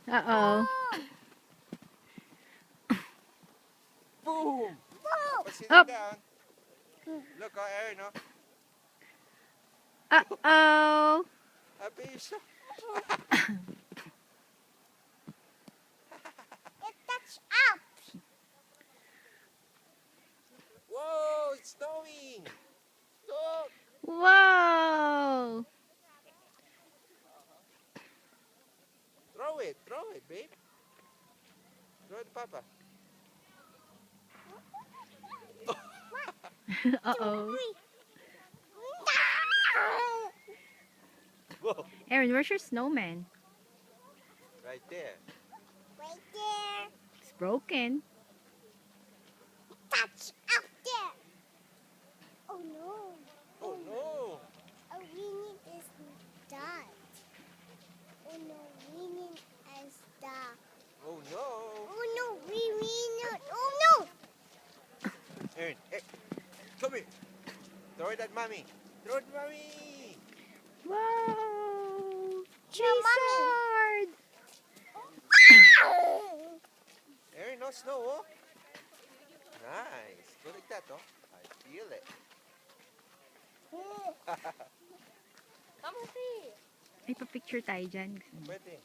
Uh-oh. Boom! Whoa! Put it Up. down. Look, Aaron, no? Uh-oh. Happy siya. It touched up. Whoa, it's snowing. Look. Whoa. Throw it, babe. Throw it, Papa. Uh-oh. Whoa. Aaron, where's your snowman? Right there. Right there. It's broken. Touch up there. Oh no. Oh, no. Oh, Winnie is done. Oh no, Winnie is done. Oh, no. Oh no, Winnie. Oh no. Aaron, hey. Come here. Throw it at Mommy. Throw it, Mommy. Whoa. Show Blizzard. Aaron, no snow, oh. Nice. Go like that, oh. I feel it. Come see. Ay, pa-picture tayo dyan. Pwede.